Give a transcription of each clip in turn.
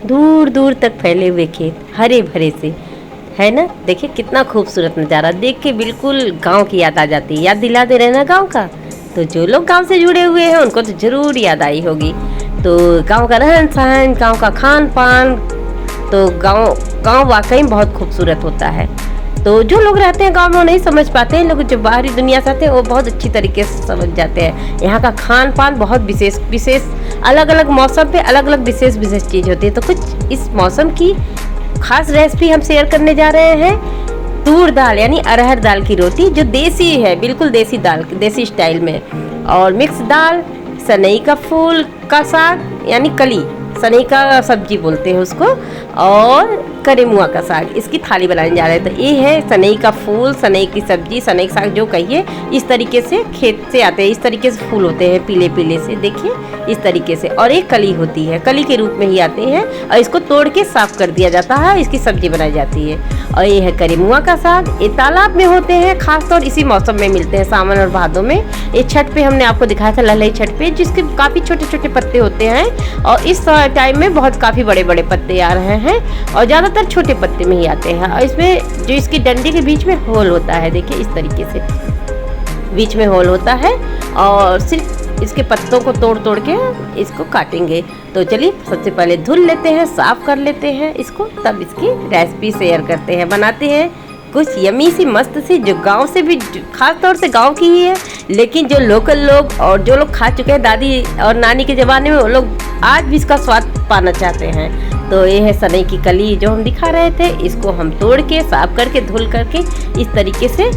दूर दूर तक फैले हुए खेत हरे भरे से, है ना। देखिए कितना खूबसूरत नज़ारा, देख के बिल्कुल गांव की याद आ जाती है। याद दिला दे रहे ना गांव का, तो जो लोग गांव से जुड़े हुए हैं उनको तो ज़रूर याद आई होगी। तो गांव का रहन सहन, गांव का खान पान, तो गांव वाकई बहुत खूबसूरत होता है। तो जो लोग रहते हैं गांव में वो नहीं समझ पाते हैं, लोग जो बाहरी दुनिया से आते हैं वो बहुत अच्छी तरीके से समझ जाते हैं। यहाँ का खान पान बहुत विशेष विशेष, अलग अलग मौसम पे अलग अलग विशेष विशेष चीज़ होती है। तो कुछ इस मौसम की खास रेसिपी हम शेयर करने जा रहे हैं। तूर दाल यानी अरहर दाल की रोटी, जो देसी है, बिल्कुल देसी दाल, देसी स्टाइल में। और मिक्स दाल, सनई का फूल का साग यानी कली, सनई का सब्जी बोलते हैं उसको, और करेमुआ का साग, इसकी थाली बनाने जा रहे हैं। तो ये है सनई का फूल, सनई की सब्जी, सनई का साग जो कहिए, इस तरीके से खेत से आते हैं, इस तरीके से फूल होते हैं पीले पीले से, देखिए इस तरीके से। और एक कली होती है, कली के रूप में ही आते हैं, और इसको तोड़ के साफ कर दिया जाता है, इसकी सब्जी बनाई जाती है। और ये है करेमुआ का साग, ये तालाब में होते हैं, खासतौर इसी मौसम में मिलते हैं, सावन और भादों में। ये छठ पे हमने आपको दिखाया था, ललई छठ पे, जिसके काफ़ी छोटे छोटे पत्ते होते हैं, और इस टाइम में बहुत काफ़ी बड़े बड़े पत्ते आ रहे हैं, और ज़्यादातर छोटे पत्ते में ही आते हैं। और इसमें जो इसकी डंडी के बीच में होल होता है, देखिए इस तरीके से बीच में होल होता है, और सिर्फ इसके पत्तों को तोड़ तोड़ के इसको काटेंगे। तो चलिए सबसे पहले धुल लेते हैं, साफ कर लेते हैं इसको, तब इसकी रेसिपी शेयर करते हैं, बनाते हैं कुछ यमी सी मस्त सी, जो गांव से भी, खास तौर से गांव की ही है, लेकिन जो लोकल लोग और जो लोग खा चुके हैं दादी और नानी के ज़माने में, वो लोग आज भी इसका स्वाद पाना चाहते हैं। तो ये है सनई की कली जो हम दिखा रहे थे, इसको हम तोड़ के साफ करके धुल करके इस तरीके से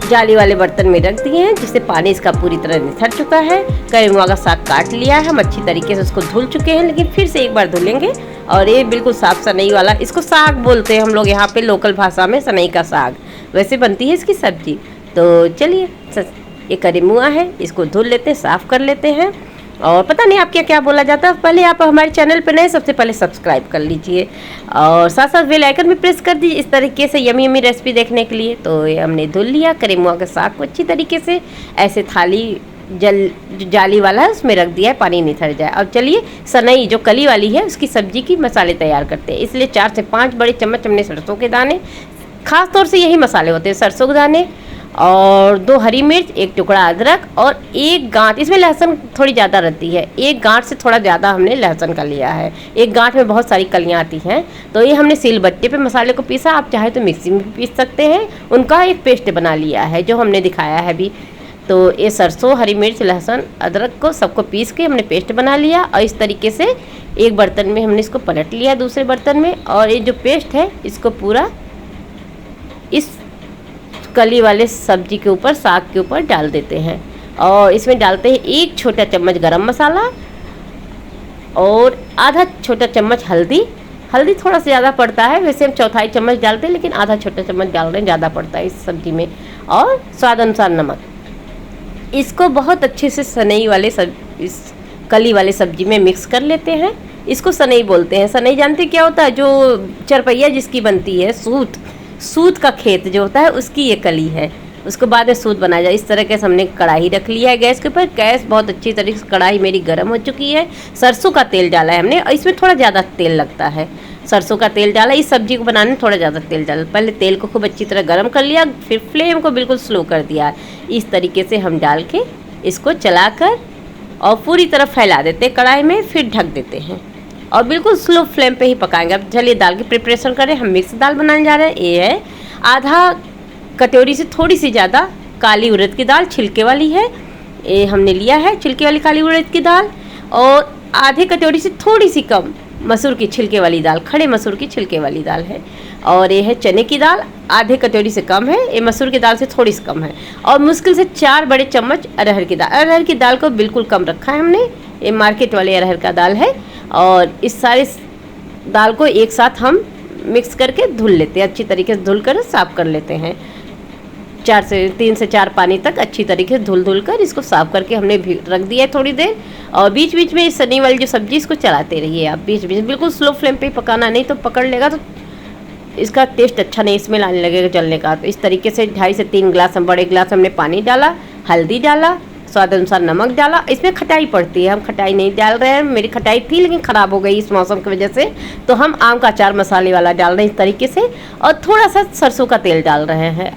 जाली वाले बर्तन में रख दिए हैं, जिससे पानी इसका पूरी तरह निथर चुका है। करेमुआ का साग काट लिया है हम, अच्छी तरीके से उसको धुल चुके हैं, लेकिन फिर से एक बार धुलेंगे। और ये बिल्कुल साफ सनई वाला, इसको साग बोलते हैं हम लोग यहाँ पे लोकल भाषा में, सनई का साग, वैसे बनती है इसकी सब्जी। तो चलिए ये करेमुआ है, इसको धुल लेते हैं, साफ़ कर लेते हैं। और पता नहीं आपके क्या बोला जाता है, पहले आप हमारे चैनल पर नए, सबसे पहले सब्सक्राइब कर लीजिए, और साथ साथ बेल आइकन भी प्रेस कर दीजिए, इस तरीके से यमी यमी रेसिपी देखने के लिए। तो ये हमने धुल लिया करेमुआ के साग को अच्छी तरीके से, ऐसे थाली जाली वाला है उसमें रख दिया है, पानी निथर जाए। अब चलिए सनई जो कली वाली है उसकी सब्जी की मसाले तैयार करते हैं। इसलिए 4 से 5 बड़े चम्मच हमने सरसों के दाने, खास तौर से यही मसाले होते हैं, सरसों के दाने, और 2 हरी मिर्च, 1 टुकड़ा अदरक, और 1 गांठ, इसमें लहसुन थोड़ी ज़्यादा रहती है, 1 गांठ से थोड़ा ज़्यादा हमने लहसुन का लिया है। 1 गांठ में बहुत सारी कलियाँ आती हैं। तो ये हमने सिलबट्टे पे मसाले को पीसा, आप चाहे तो मिक्सी में भी पीस सकते हैं, उनका एक पेस्ट बना लिया है जो हमने दिखाया है अभी। तो ये सरसों, हरी मिर्च, लहसुन, अदरक को सबको पीस के हमने पेस्ट बना लिया, और इस तरीके से एक बर्तन में हमने इसको पलट लिया दूसरे बर्तन में। और ये जो पेस्ट है इसको पूरा इस कली वाले सब्जी के ऊपर, साग के ऊपर डाल देते हैं। और इसमें डालते हैं 1 छोटा चम्मच गरम मसाला, और आधा छोटा चम्मच हल्दी। हल्दी थोड़ा सा ज़्यादा पड़ता है, वैसे हम 1/4 चम्मच डालते हैं, लेकिन आधा छोटा चम्मच डाल रहे हैं, ज़्यादा पड़ता है इस सब्जी में। और स्वाद अनुसार नमक। इसको बहुत अच्छे से सनई वाले इस कली वाले सब्जी में मिक्स कर लेते हैं। इसको सनई बोलते हैं। सनई जानते क्या होता है, जो चरपैया जिसकी बनती है, सूत का खेत जो होता है उसकी ये कली है, उसको बाद में सूत बनाया जाए। इस तरह के हमने कढ़ाई रख लिया है गैस के ऊपर, गैस बहुत अच्छी तरीके से, कढ़ाई मेरी गर्म हो चुकी है। सरसों का तेल डाला है हमने, और इसमें थोड़ा ज़्यादा तेल लगता है, सरसों का तेल डाला, इस सब्जी को बनाने में थोड़ा ज़्यादा तेल डाला। पहले तेल को खूब अच्छी तरह गर्म कर लिया, फिर फ्लेम को बिल्कुल स्लो कर दिया। इस तरीके से हम डाल के इसको चलाकर और पूरी तरह फैला देते हैं कढ़ाई में, फिर ढक देते हैं और बिल्कुल स्लो फ्लेम पे ही पकाएंगे। अब चलिए दाल की प्रिपरेशन करें। हम मिक्स दाल बनाने जा रहे हैं। ये है आधा कटोरी से थोड़ी सी ज़्यादा काली उड़द की दाल, छिलके वाली है, ये हमने लिया है छिलके वाली काली उड़द की दाल, और आधे कटोरी से थोड़ी सी कम मसूर की छिलके वाली दाल, खड़े मसूर की छिलके वाली दाल है। और ये है चने की दाल, आधे कटोरी से कम है, ये मसूर की दाल से थोड़ी सी कम है। और मुश्किल से 4 बड़े चम्मच अरहर की दाल, अरहर की दाल को बिल्कुल कम रखा है हमने, ये मार्केट वाले अरहर का दाल है। और इस सारे दाल को एक साथ हम मिक्स करके धुल लेते हैं, अच्छी तरीके से धुल कर साफ़ कर लेते हैं। 3 से 4 पानी तक अच्छी तरीके से धुल कर इसको साफ़ करके हमने रख दिया है थोड़ी देर। और बीच बीच में सनी वाली जो सब्जी, इसको चलाते रहिए आप, बीच बीच बिल्कुल स्लो फ्लेम पे पकाना, नहीं तो पकड़ लेगा तो इसका टेस्ट अच्छा नहीं, स्मेल आने लगेगा जलने का। तो इस तरीके से 2.5 से 3 गिलास, हम बड़े गिलास हमने पानी डाला, हल्दी डाला, स्वाद अनुसार नमक डाला। इसमें खटाई पड़ती है, हम खटाई नहीं डाल रहे हैं। मेरी खटाई थी लेकिन ख़राब हो गई इस मौसम की वजह से, तो हम आम का अचार मसाले वाला डाल रहे हैं इस तरीके से। और थोड़ा सा सरसों का तेल डाल रहे हैं,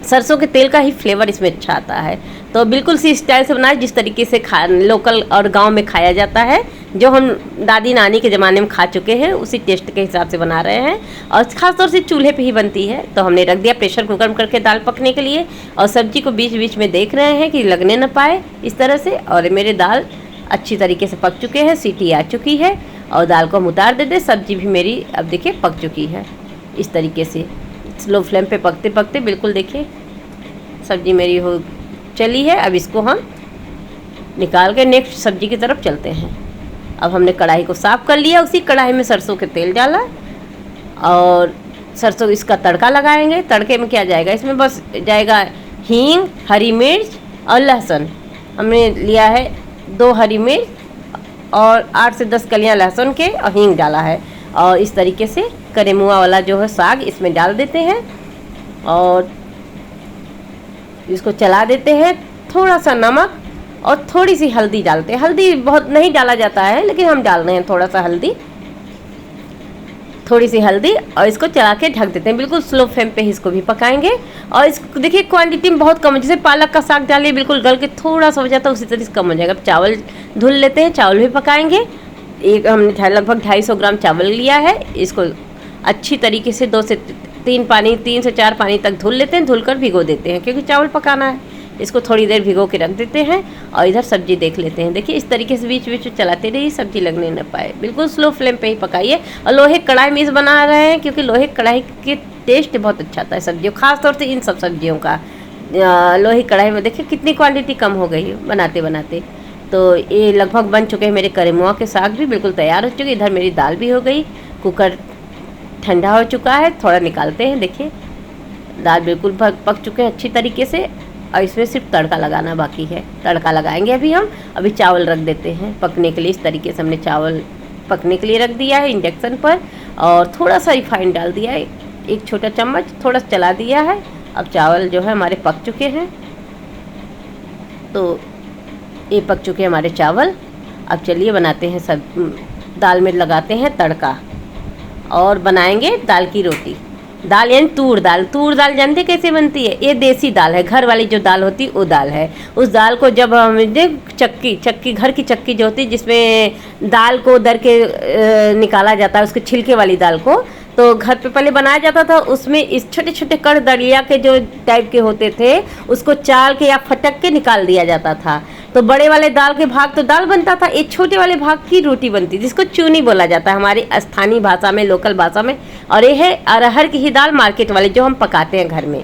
सरसों के तेल का ही फ्लेवर इसमें अच्छा आता है। तो बिल्कुल सी स्टाइल से बनाए जिस तरीके से लोकल और गांव में खाया जाता है, जो हम दादी नानी के ज़माने में खा चुके हैं, उसी टेस्ट के हिसाब से बना रहे हैं। और ख़ासतौर से चूल्हे पे ही बनती है। तो हमने रख दिया प्रेशर कुकर में करके दाल पकने के लिए, और सब्जी को बीच बीच में देख रहे हैं कि लगने न पाए इस तरह से। और मेरे दाल अच्छी तरीके से पक चुके हैं, सीटी आ चुकी है, और दाल को हम उतार देते। सब्जी भी मेरी अब देखिए पक चुकी है इस तरीके से, स्लो फ्लेम पे पकते पकते बिल्कुल देखिए सब्जी मेरी हो चली है। अब इसको हम निकाल के नेक्स्ट सब्जी की तरफ चलते हैं। अब हमने कढ़ाई को साफ़ कर लिया, उसी कढ़ाई में सरसों के तेल डाला और सरसों इसका तड़का लगाएंगे। तड़के में क्या जाएगा, इसमें बस जाएगा हींग, हरी मिर्च और लहसुन। हमने लिया है 2 हरी मिर्च और 8 से 10 कलियां लहसुन के, और हींग डाला है। और इस तरीके से करेमुआ वाला जो है साग इसमें डाल देते हैं और इसको चला देते हैं। थोड़ा सा नमक और थोड़ी सी हल्दी डालते हैं। हल्दी बहुत नहीं डाला जाता है लेकिन हम डाल रहे हैं थोड़ा सा हल्दी, थोड़ी सी हल्दी, और इसको चला के ढक देते हैं। बिल्कुल स्लो फ्लेम पे इसको भी पकाएंगे। और इसको देखिए क्वांटिटी में बहुत कम है, जैसे पालक का साग डालिए बिल्कुल गल के थोड़ा सा हो जाता है, उसी तरह से कम हो जाएगा। अब चावल धुल लेते हैं, चावल भी पकाएंगे। हमने लगभग 250 ग्राम चावल लिया है। इसको अच्छी तरीके से 2 से 4 पानी तक धुल लेते हैं, धुलकर भिगो देते हैं क्योंकि चावल पकाना है। इसको थोड़ी देर भिगो के रख देते हैं और इधर सब्जी देख लेते हैं। देखिए इस तरीके से बीच बीच में चलाते रहिए, सब्जी लगने न पाए। बिल्कुल स्लो फ्लेम पे ही पकाइए। और लोहे कढ़ाई में इस बना रहे हैं क्योंकि लोहे कढ़ाई के टेस्ट बहुत अच्छा आता है सब्जियों, खासतौर से इन सब सब्जियों का। लोहे कढ़ाई में देखिए कितनी क्वांटिटी कम हो गई है बनाते बनाते। तो ये लगभग बन चुके हैं मेरे करेमुआ के साग भी बिल्कुल तैयार हो चुके। इधर मेरी दाल भी हो गई, कुकर ठंडा हो चुका है, थोड़ा निकालते हैं। देखिए दाल बिल्कुल पक चुके हैं अच्छी तरीके से, और इसमें सिर्फ तड़का लगाना बाकी है। तड़का लगाएंगे अभी हम। अभी चावल रख देते हैं पकने के लिए। इस तरीके से हमने चावल पकने के लिए रख दिया है इंडक्शन पर, और थोड़ा सा रिफाइंड डाल दिया है, 1 छोटा चम्मच, थोड़ा सा चला दिया है। अब चावल जो है हमारे पक चुके हैं। तो ये पक चुके हैं हमारे चावल। अब चलिए बनाते हैं सब, दाल में लगाते हैं तड़का और बनाएंगे दाल की रोटी। दाल यानी तूर दाल। तूर दाल जानते कैसे बनती है? ये देसी दाल है, घर वाली जो दाल होती है वो दाल है। उस दाल को जब हम चक्की घर की चक्की जो होती है जिसमें दाल को दर के निकाला जाता है, उसके छिलके वाली दाल को, तो घर पे पहले बनाया जाता था। उसमें इस छोटे छोटे कड़ दलिया के जो टाइप के होते थे उसको चाल के या फटक के निकाल दिया जाता था। तो बड़े वाले दाल के भाग तो दाल बनता था, एक छोटे वाले भाग की रोटी बनती जिसको चूनी बोला जाता है हमारी स्थानीय भाषा में, लोकल भाषा में। और ये है अरहर की ही दाल मार्केट वाली जो हम पकाते हैं घर में।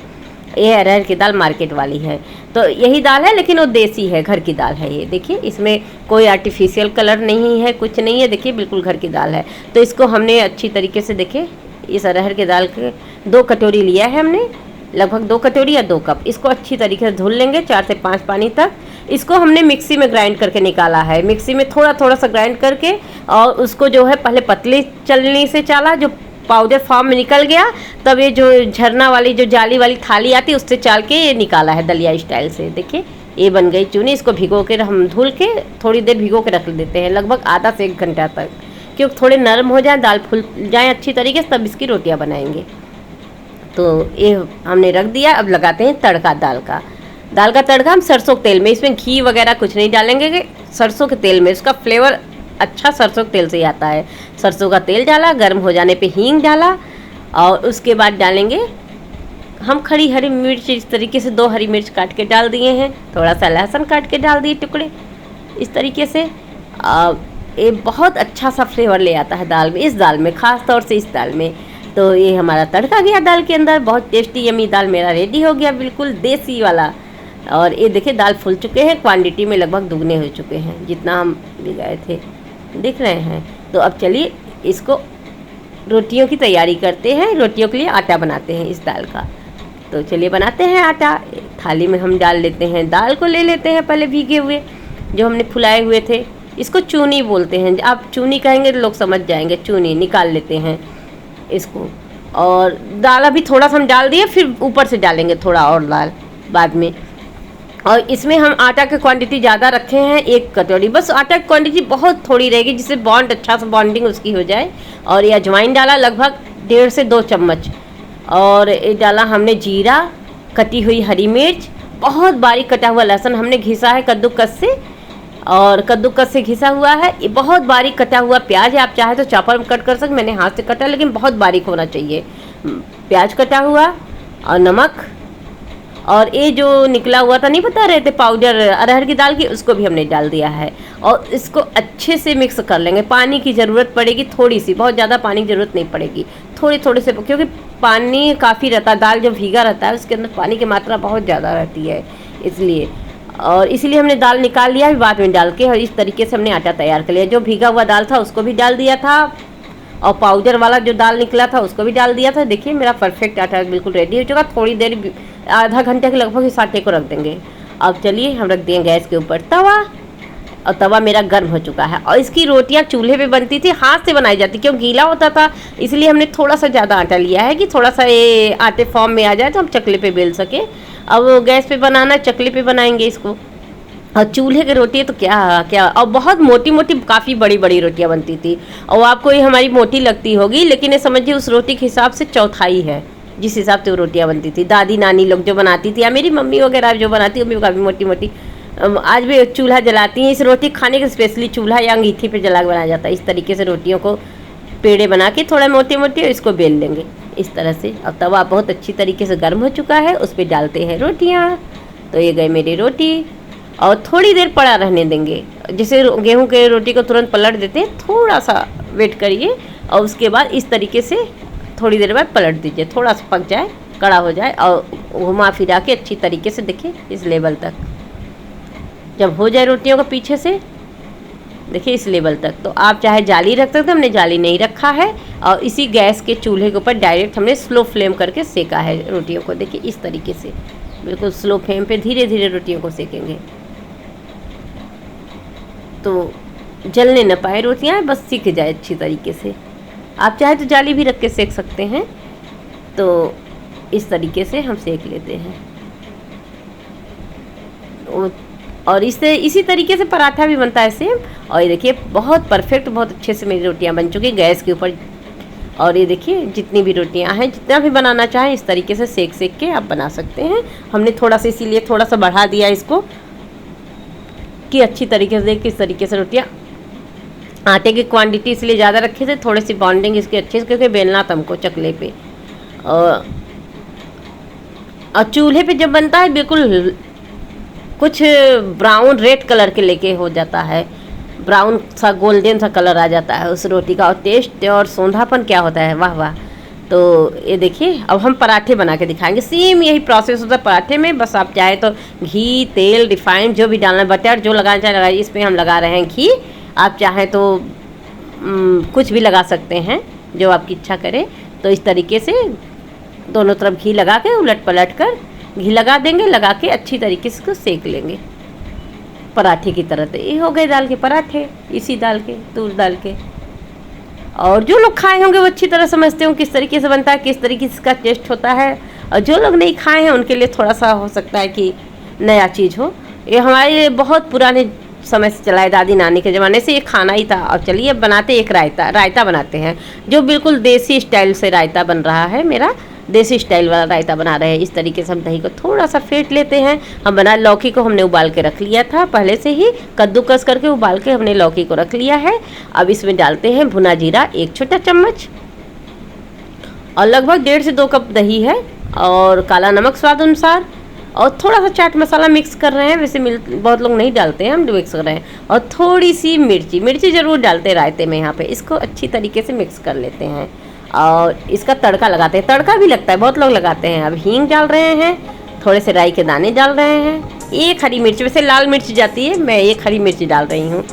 ये अरहर की दाल मार्केट वाली है। तो यही दाल है लेकिन वो देसी है, घर की दाल है ये। देखिए इसमें कोई आर्टिफिशियल कलर नहीं है, कुछ नहीं है। देखिए बिल्कुल घर की दाल है। तो इसको हमने अच्छी तरीके से देखिए इस अरहर के दाल के 2 कटोरी लिया है हमने, लगभग 2 कटोरी या 2 कप। इसको अच्छी तरीके से धुल लेंगे 4 से 5 पानी तक। इसको हमने मिक्सी में ग्राइंड करके निकाला है। मिक्सी में थोड़ा थोड़ा सा ग्राइंड करके, और उसको जो है पहले पतली चलनी से चाला, जो पाउडर फॉर्म में निकल गया, तब ये जो झरना वाली जो जाली वाली थाली आती है उससे चाल के ये निकाला है दलिया स्टाइल से। देखिए ये बन गई चूनी। इसको भिगो के हम धुल के थोड़ी देर भिगो के रख देते हैं, लगभग आधा से 1 घंटा तक, क्योंकि थोड़े नरम हो जाए, दाल फूल जाए अच्छी तरीके से, तब इसकी रोटियां बनाएंगे। तो ये हमने रख दिया। अब लगाते हैं तड़का दाल का। दाल का तड़का हम सरसों के तेल में, इसमें घी वगैरह कुछ नहीं डालेंगे, सरसों के तेल में। इसका फ्लेवर अच्छा सरसों के तेल से ही आता है। सरसों का तेल डाला, गर्म हो जाने पे हींग डाला, और उसके बाद डालेंगे हम खड़ी हरी मिर्च। इस तरीके से 2 हरी मिर्च काट के डाल दिए हैं, थोड़ा सा लहसुन काट के डाल दिए टुकड़े इस तरीके से। ये बहुत अच्छा सा फ्लेवर ले आता है दाल में, इस दाल में, ख़ास तौर से इस दाल में। तो ये हमारा तड़का गया दाल के अंदर, बहुत टेस्टी यमी दाल मेरा रेडी हो गया, बिल्कुल देसी वाला। और ये देखिए दाल फूल चुके हैं, क्वांटिटी में लगभग दुगने हो चुके हैं जितना हम ले गए थे, दिख रहे हैं। तो अब चलिए इसको रोटियों की तैयारी करते हैं। रोटियों के लिए आटा बनाते हैं इस दाल का। तो चलिए बनाते हैं आटा। थाली में हम डाल लेते हैं, दाल को ले लेते हैं पहले भीगे हुए जो हमने फुलाए हुए थे। इसको चूनी बोलते हैं, आप चूनी कहेंगे तो लोग समझ जाएंगे। चूनी निकाल लेते हैं इसको। और दाल अभी थोड़ा सा हम डाल दिए, फिर ऊपर से डालेंगे थोड़ा और दाल बाद में। और इसमें हम आटा की क्वांटिटी ज़्यादा रखे हैं, 1 कटोरी, बस आटा की क्वांटिटी बहुत थोड़ी रहेगी जिससे बॉन्ड अच्छा सा बॉन्डिंग उसकी हो जाए। और ये अजवाइन डाला लगभग 1.5 से 2 चम्मच। और ये डाला हमने जीरा, कटी हुई हरी मिर्च, बहुत बारीक कटा हुआ लहसुन हमने घिसा है कद्दूकस से, और कद्दूकस से घिसा हुआ है। ये बहुत बारीक कटा हुआ प्याज है, आप चाहे तो चॉपर में कट कर सकते, मैंने हाथ से कटा लेकिन बहुत बारीक होना चाहिए। प्याज कटा हुआ और नमक, और ये जो निकला हुआ था नहीं बता रहे थे पाउडर अरहर की दाल की, उसको भी हमने डाल दिया है। और इसको अच्छे से मिक्स कर लेंगे। पानी की ज़रूरत पड़ेगी थोड़ी सी, बहुत ज़्यादा पानी की ज़रूरत नहीं पड़ेगी, थोड़े थोड़े से, क्योंकि पानी काफ़ी रहता है, दाल जब भीगा रहता है उसके अंदर पानी की मात्रा बहुत ज़्यादा रहती है, इसलिए। और इसीलिए हमने दाल निकाल लिया बाद में डाल के, और इस तरीके से हमने आटा तैयार कर लिया। जो भीगा हुआ दाल था उसको भी डाल दिया था, और पाउडर वाला जो दाल निकला था उसको भी डाल दिया था। देखिए मेरा परफेक्ट आटा बिल्कुल रेडी हो चुका। थोड़ी देर, आधा घंटे के लगभग इस आटे को रख देंगे। अब चलिए हम रख देंगे गैस के ऊपर तवा, और तवा मेरा गर्म हो चुका है। और इसकी रोटियां चूल्हे पे बनती थी, हाथ से बनाई जाती, क्यों गीला होता था, इसलिए हमने थोड़ा सा ज़्यादा आटा लिया है कि थोड़ा सा ये आटे फॉर्म में आ जाए तो हम चकले पे बेल सके। अब गैस पे बनाना, चकले पे बनाएंगे इसको। और चूल्हे की रोटी है तो क्या क्या, और बहुत मोटी मोटी, काफ़ी बड़ी बड़ी रोटियां बनती थी। और आपको ये हमारी मोटी लगती होगी, लेकिन ये समझिए उस रोटी के हिसाब से चौथाई है जिस हिसाब से वो रोटियां बनती थी। दादी नानी लोग जो बनाती थी, या मेरी मम्मी वगैरह जो बनाती है वो भी काफ़ी मोटी मोटी, आज भी चूल्हा जलाती हैं। इस रोटी खाने के स्पेशली चूल्हा या अंगीठी पे जला बनाया जाता है। इस तरीके से रोटियों को पेड़े बना के थोड़ा मोटे मोटे इसको बेल लेंगे इस तरह से। अब तवा बहुत अच्छी तरीके से गर्म हो चुका है, उस पर डालते हैं रोटियाँ। तो ये गई मेरी रोटी, और थोड़ी देर पड़ा रहने देंगे। जैसे गेहूं के रोटी को तुरंत पलट देते हैं, थोड़ा सा वेट करिए, और उसके बाद इस तरीके से थोड़ी देर बाद पलट दीजिए, थोड़ा सा पक जाए, कड़ा हो जाए, और घुमा फिरा के अच्छी तरीके से देखिए इस लेवल तक जब हो जाए रोटियों को पीछे से, देखिए इस लेवल तक। तो आप चाहे जाली रख सकते, हमने जाली नहीं रखा है। और इसी गैस के चूल्हे के ऊपर डायरेक्ट हमने स्लो फ्लेम करके सेका है रोटियों को। देखिए इस तरीके से बिल्कुल स्लो फ्लेम पे धीरे धीरे रोटियों को सेकेंगे, तो जलने न पाए रोटियां, बस सीख जाए अच्छी तरीके से। आप चाहे तो जाली भी रख के सेक सकते हैं। तो इस तरीके से हम सेक लेते हैं। और इसी तरीके से पराठा भी बनता है सेम। और ये देखिए बहुत परफेक्ट, बहुत अच्छे से मेरी रोटियां बन चुकी गैस के ऊपर। और ये देखिए जितनी भी रोटियां हैं, जितना भी बनाना चाहें इस तरीके से सेक सेक के आप बना सकते हैं। हमने थोड़ा सा इसीलिए थोड़ा सा बढ़ा दिया इसको कि अच्छी तरीके से किस तरीके से रोटियां, आटे की क्वांटिटी इसलिए ज़्यादा रखे थे, थोड़ी सी बॉन्डिंग इसकी अच्छे से, क्योंकि बेलना था हमको चकले पे। और चूल्हे पे जब बनता है बिल्कुल कुछ ब्राउन रेड कलर के लेके हो जाता है, ब्राउन सा गोल्डन सा कलर आ जाता है उस रोटी का। और टेस्ट और सोंधापन क्या होता है, वाह वाह। तो ये देखिए अब हम पराठे बना के दिखाएंगे। सेम यही प्रोसेस होता है पराठे में, बस आप चाहे तो घी, तेल, रिफाइंड जो भी डालना, बटर जो लगाना चाहे लगाइए। इसमें हम लगा रहे हैं घी, आप चाहें तो कुछ भी लगा सकते हैं जो आपकी इच्छा करे। तो इस तरीके से दोनों तरफ घी लगा के उलट पलट कर घी लगा देंगे, लगा के अच्छी तरीके से इसको सेक लेंगे पराठे की तरह। तो ये हो गए दाल के पराठे, इसी दाल के, तूर दाल के। और जो लोग खाए होंगे वो अच्छी तरह समझते होंगे किस तरीके से बनता है, किस तरीके से इसका टेस्ट होता है। और जो लोग नहीं खाए हैं उनके लिए थोड़ा सा हो सकता है कि नया चीज़ हो। ये हमारे बहुत पुराने समय से चला है, दादी नानी के ज़माने से ये खाना ही था। और चलिए अब बनाते एक रायता बनाते हैं, जो बिल्कुल देसी स्टाइल से रायता बन रहा है। मेरा देसी स्टाइल वाला रायता बना रहे हैं। इस तरीके से हम दही को थोड़ा सा फेंट लेते हैं। हम लौकी को हमने उबाल के रख लिया था पहले से ही, कद्दूकस करके उबाल के हमने लौकी को रख लिया है। अब इसमें डालते हैं भुना जीरा 1 छोटा चम्मच, और लगभग 1.5 से 2 कप दही है, और काला नमक स्वाद अनुसार, और थोड़ा सा चाट मसाला मिक्स कर रहे हैं। वैसे बहुत लोग नहीं डालते हैं, हम मिक्स कर रहे हैं। और थोड़ी सी मिर्ची ज़रूर डालते हैं रायते में यहाँ पे। इसको अच्छी तरीके से मिक्स कर लेते हैं और इसका तड़का लगाते हैं। तड़का भी लगता है, बहुत लोग लगाते हैं। अब हींग डाल रहे हैं, थोड़े से राई के दाने डाल रहे हैं, 1 हरी मिर्च, वैसे लाल मिर्च जाती है, मैं 1 हरी मिर्च डाल रही हूँ।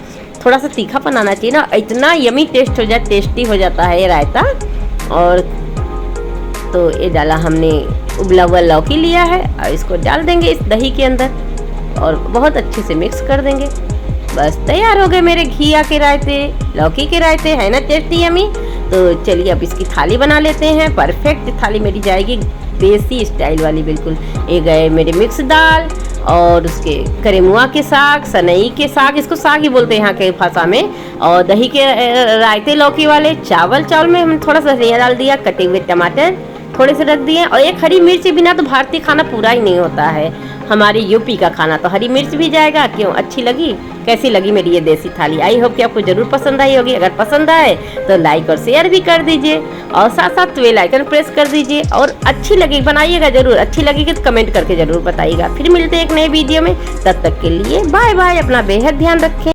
थोड़ा सा तीखापन आना चाहिए ना, इतना यमी टेस्ट हो जाए, टेस्टी हो जाता है ये रायता। और तो ये डाला हमने, उबला हुआ लौकी लिया है और इसको डाल देंगे इस दही के अंदर, और बहुत अच्छे से मिक्स कर देंगे। बस तैयार हो गए मेरे घिया के रायते, लौकी के रायते, है ना टेस्टी यमी। तो चलिए अब इसकी थाली बना लेते हैं। परफेक्ट थाली मेरी जाएगी, देसी स्टाइल वाली बिल्कुल। ये गए मेरे मिक्स दाल, और उसके करेमुआ के साग, सनई के साग, इसको साग ही बोलते हैं यहाँ के भाषा में, और दही के रायते लौकी वाले, चावल में हमने थोड़ा सा धनिया डाल दिया, कटे हुए टमाटर थोड़े से रख दिए, और एक हरी मिर्च बिना तो भारतीय खाना पूरा ही नहीं होता है। हमारी यूपी का खाना तो हरी मिर्च भी जाएगा। क्यों, अच्छी लगी? कैसी लगी मेरी ये देसी थाली? आई होप कि आपको जरूर पसंद आई होगी। अगर पसंद आए तो लाइक और शेयर भी कर दीजिए, और साथ साथ बेल आइकन प्रेस कर दीजिए, और अच्छी लगी बनाइएगा जरूर। अच्छी लगेगी तो कमेंट करके जरूर बताइएगा। फिर मिलते हैं एक नए वीडियो में, तब तक के लिए बाय बाय। अपना बेहद ध्यान रखें।